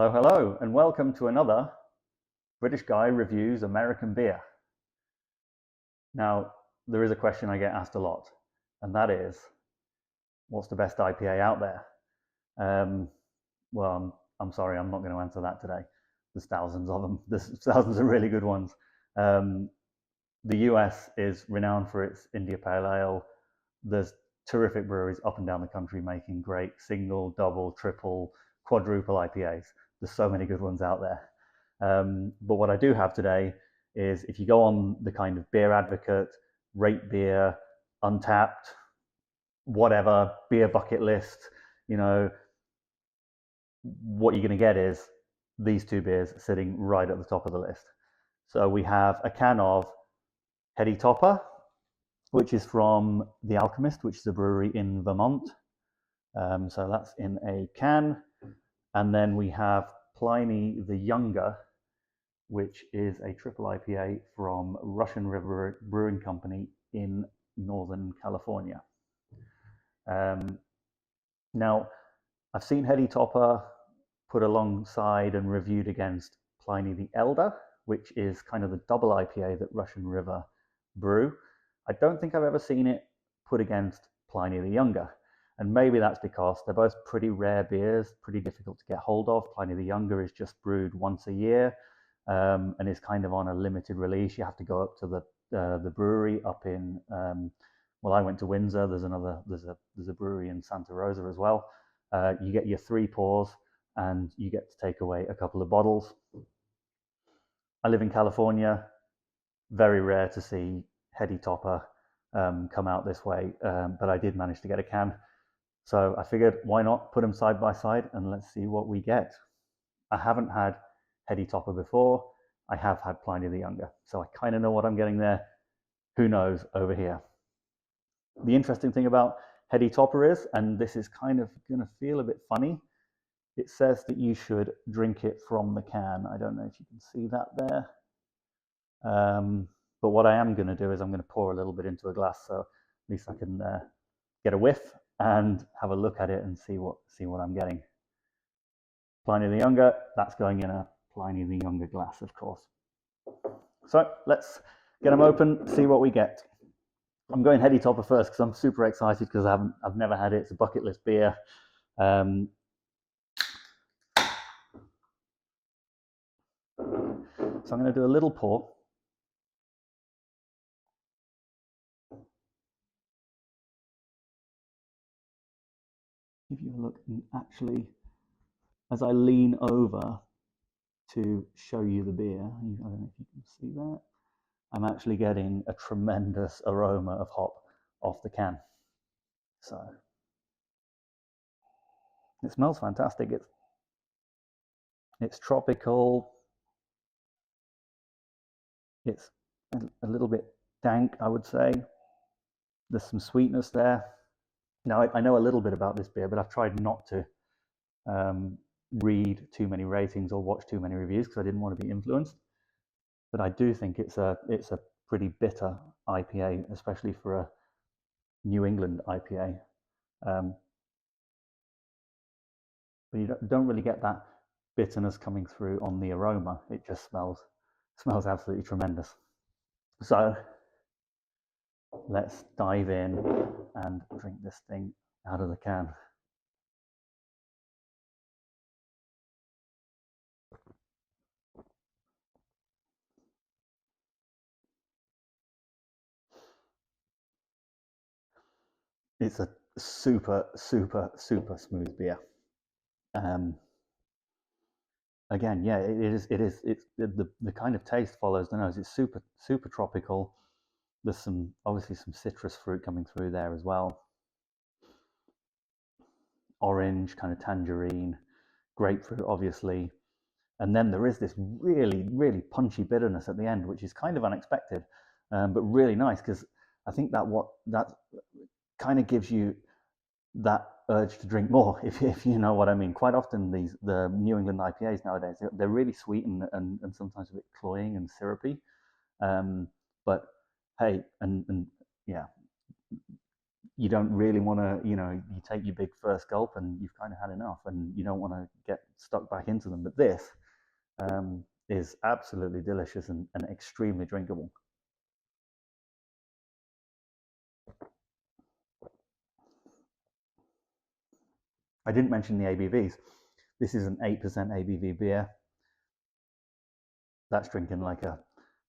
Hello, hello, and welcome to another British Guy Reviews American Beer. Now, there is a question I get asked a lot, and that is, what's the best IPA out there? Well, I'm sorry, I'm not going to answer that today. There's thousands of them. There's thousands of really good ones. The US is renowned for its India Pale Ale. There's terrific breweries up and down the country making great single, double, triple, quadruple IPAs. There's so many good ones out there. But what I do have today is, if you go on the kind of Beer Advocate, Rate Beer, UnTappd, whatever, beer bucket list, what you're going to get is these two beers sitting right at the top of the list. So we have a can of Heady Topper, which is from the Alchemist, which is a brewery in Vermont. So that's in a can. And then we have Pliny the Younger, which is a triple IPA from Russian River Brewing Company in Northern California. Now, I've seen Heady Topper put alongside and reviewed against Pliny the Elder, which is kind of the double IPA that Russian River brew. I don't think I've ever seen it put against Pliny the Younger. And maybe that's because they're both pretty rare beers, pretty difficult to get hold of. Pliny the Younger is just brewed once a year and is kind of on a limited release. You have to go up to the brewery up in, well, I went to Windsor. There's a brewery in Santa Rosa as well. You get your 3 pours and you get to take away a couple of bottles. I live in California. Very rare to see Heady Topper come out this way, but I did manage to get a can. So I figured, why not put them side by side and let's see what we get. I haven't had Heady Topper before. I have had Pliny the Younger, so I kind of know what I'm getting there. Who knows over here? The interesting thing about Heady Topper is, and this is kind of going to feel a bit funny, it says that you should drink it from the can. I don't know if you can see that there. But what I am going to do is I'm going to pour a little bit into a glass, so at least I can get a whiff and have a look at it and see what I'm getting. Pliny the Younger, that's going in a Pliny the Younger glass, of course. So let's get them open, see what we get. I'm going Heady Topper first because I'm super excited because I've never had it. It's a bucket list beer. So I'm going to do a little pour. Give you a look, and actually, as I lean over to show you the beer, I don't know if you can see that, I'm actually getting a tremendous aroma of hop off the can. So it smells fantastic. It's tropical. It's a little bit dank, I would say. There's some sweetness there. Now, I know a little bit about this beer, but I've tried not to read too many ratings or watch too many reviews because I didn't want to be influenced. But I do think it's a pretty bitter IPA, especially for a New England IPA. But you don't really get that bitterness coming through on the aroma. It just smells absolutely tremendous. So let's dive in and drink this thing out of the can. It's a super smooth beer. Again, yeah, it's the kind of taste follows the nose. It's super tropical. There's obviously some citrus fruit coming through there as well. Orange, kind of tangerine, grapefruit, obviously. And then there is this really punchy bitterness at the end, which is kind of unexpected, but really nice, because I think that kind of gives you that urge to drink more, if you know what I mean. Quite often the New England IPAs nowadays, they're really sweet and sometimes a bit cloying and syrupy. But hey, and yeah, you don't really want to, you take your big first gulp and you've kind of had enough, and you don't want to get stuck back into them. But this is absolutely delicious and extremely drinkable. I didn't mention the ABVs. This is an 8% ABV beer. That's drinking like a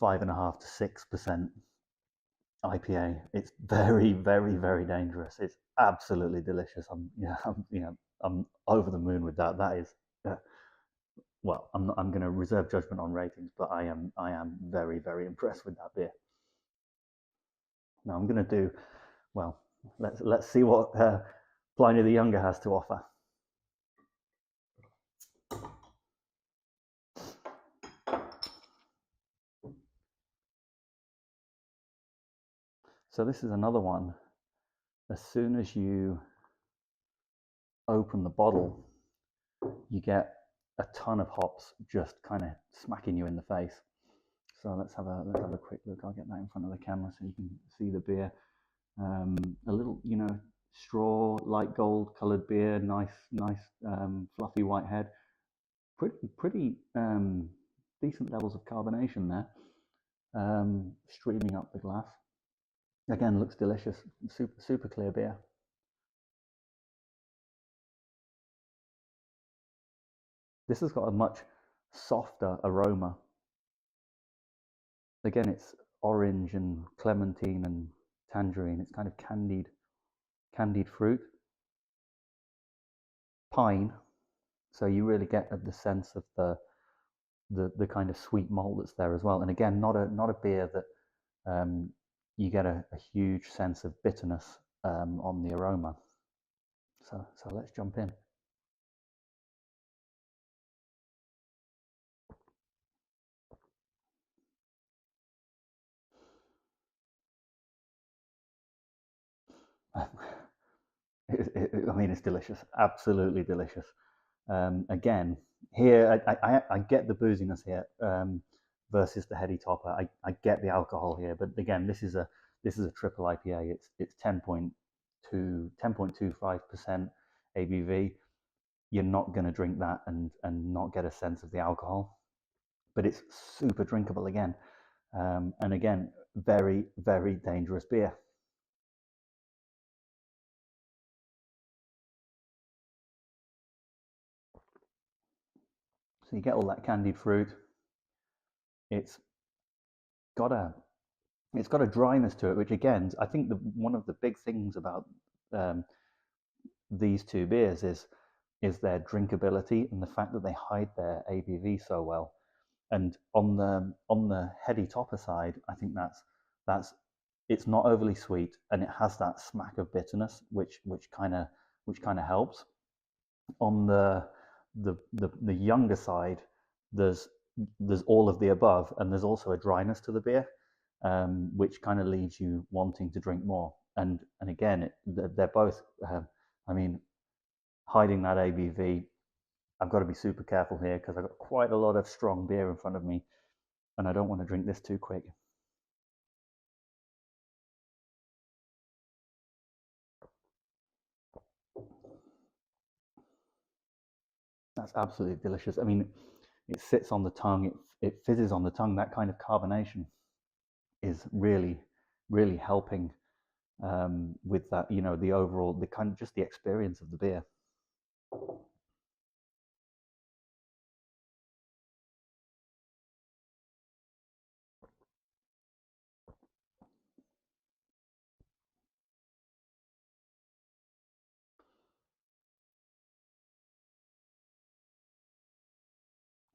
5.5 to 6% IPA. It's very, very, very dangerous. It's absolutely delicious. I'm over the moon with that. That is, well, I'm not, I'm going to reserve judgment on ratings, but I am very, very impressed with that beer. Now I'm going to do, well, let's see what Pliny the Younger has to offer. So this is another one. As soon as you open the bottle, you get a ton of hops just kind of smacking you in the face. So let's have a quick look. I'll get that in front of the camera so you can see the beer. A little, straw, light gold coloured beer, nice, fluffy white head. Pretty decent levels of carbonation there, streaming up the glass. Again, looks delicious. Super clear beer. This has got a much softer aroma. Again, it's orange and clementine and tangerine. It's kind of candied fruit, pine. So you really get the sense of the kind of sweet malt that's there as well. And again, not a beer that you get a huge sense of bitterness on the aroma. So let's jump in. I mean, it's delicious, absolutely delicious. Again, here I get the booziness here versus the Heady Topper. I get the alcohol here, but again, this is a triple IPA. It's 10.25% ABV. You're not going to drink that and not get a sense of the alcohol, but it's super drinkable again. And again, very, very dangerous beer. So you get all that candied fruit. It's got a dryness to it, which again, I think one of the big things about um, these two beers is their drinkability and the fact that they hide their ABV so well. And on the Heady Topper side, I think that's it's not overly sweet and it has that smack of bitterness, which kind of helps. On the younger side, there's all of the above, and there's also a dryness to the beer, which kind of leaves you wanting to drink more. And again, they're both. I mean, hiding that ABV. I've got to be super careful here because I've got quite a lot of strong beer in front of me, and I don't want to drink this too quick. That's absolutely delicious. I mean, it sits on the tongue. It fizzes on the tongue. That kind of carbonation is really, really helping with that. The overall, the kind of just the experience of the beer.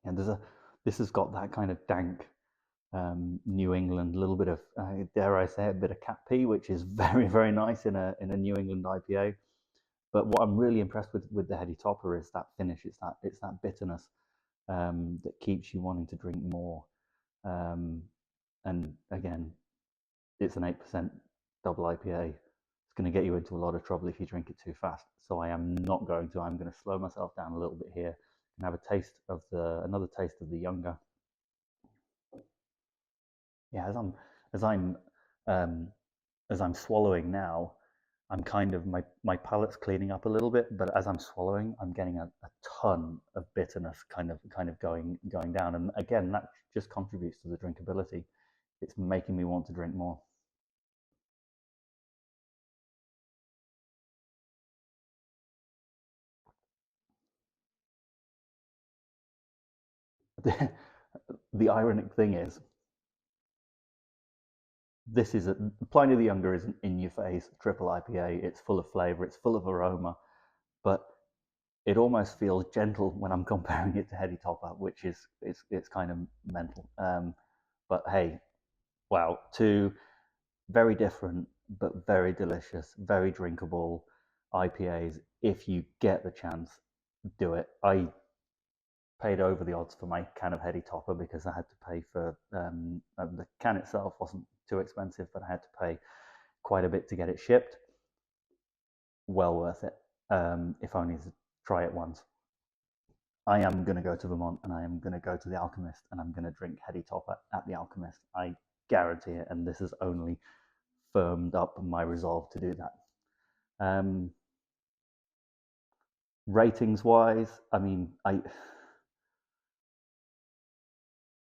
And this has got that kind of dank New England, a little bit of dare I say, a bit of cat pee, which is very, very nice in a New England IPA. But what I'm really impressed with the Heady Topper is that finish. It's that bitterness that keeps you wanting to drink more. Um, and again, it's an 8% double IPA. It's going to get you into a lot of trouble if you drink it too fast. So I am not going to. I'm going to slow myself down a little bit here and have another taste of the younger. Yeah, as I'm um, as I'm swallowing now, I'm kind of my palate's cleaning up a little bit, but as I'm swallowing, I'm getting a ton of bitterness kind of going down, and again, that just contributes to the drinkability. It's making me want to drink more. The ironic thing is, this is Pliny the Younger is an in-your-face triple IPA. It's full of flavor, it's full of aroma, but it almost feels gentle when I'm comparing it to Heady Topper, which is it's kind of mental. But hey, wow, two very different but very delicious, very drinkable IPAs. If you get the chance, do it. I paid over the odds for my can of Heady Topper because I had to pay for the can itself wasn't too expensive, but I had to pay quite a bit to get it shipped. Well worth it, if only to try it once. I am going to go to Vermont and I am going to go to the Alchemist and I'm going to drink Heady Topper at the Alchemist. I guarantee it, and this has only firmed up my resolve to do that. Ratings wise, I mean,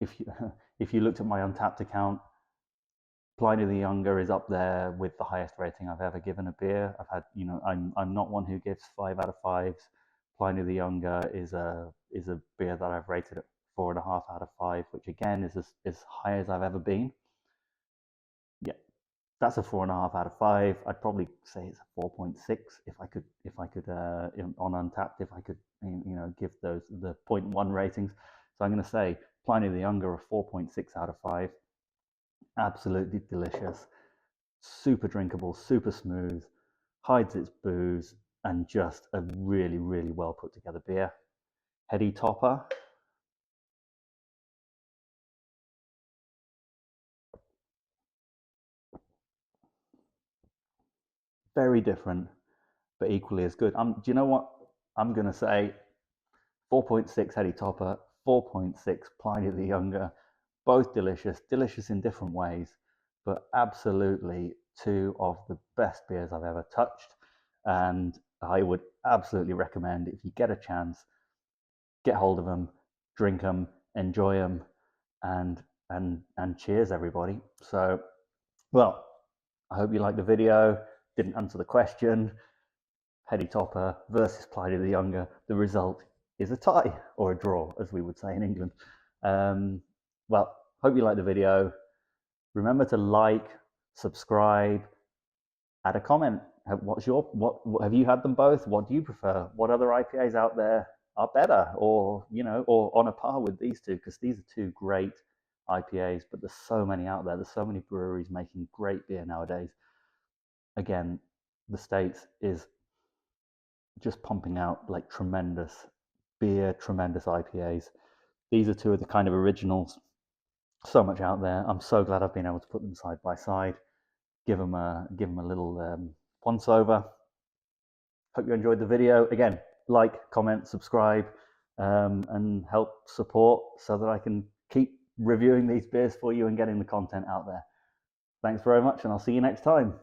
if you if you looked at my UnTappd account, Pliny the Younger is up there with the highest rating I've ever given a beer. I've had, I'm not one who gives 5 out of 5s. Pliny the Younger is a beer that I've rated at 4.5 out of 5, which again is as high as I've ever been. Yeah, that's a 4.5 out of 5. I'd probably say it's a 4.6 if I could on UnTappd, if I could give those the 0.1 ratings. So I'm going to say Pliny the Younger a 4.6 out of 5. Absolutely delicious, super drinkable, super smooth, hides its booze, and just a really, really well put together beer. Heady Topper, very different, but equally as good. Do you know what? I'm going to say 4.6 Heady Topper, 4.6 Pliny the Younger, both delicious in different ways, but absolutely two of the best beers I've ever touched. And I would absolutely recommend, if you get a chance, get hold of them, drink them, enjoy them, and cheers, everybody. So, well, I hope you liked the video. Didn't answer the question. Heady Topper versus Pliny the Younger. The result is a tie, or a draw, as we would say in England. Well, hope you liked the video. Remember to like, subscribe, add a comment. What have you had them both? What do you prefer? What other IPAs out there are better, or or on a par with these two? Because these are two great IPAs, but there's so many out there. There's so many breweries making great beer nowadays. Again, the States is just pumping out like tremendous beer, tremendous IPAs. These are two of the kind of originals. So much out there. I'm so glad I've been able to put them side by side. Give them a little once over. Hope you enjoyed the video. Again, like, comment, subscribe, and help support so that I can keep reviewing these beers for you and getting the content out there. Thanks very much, and I'll see you next time.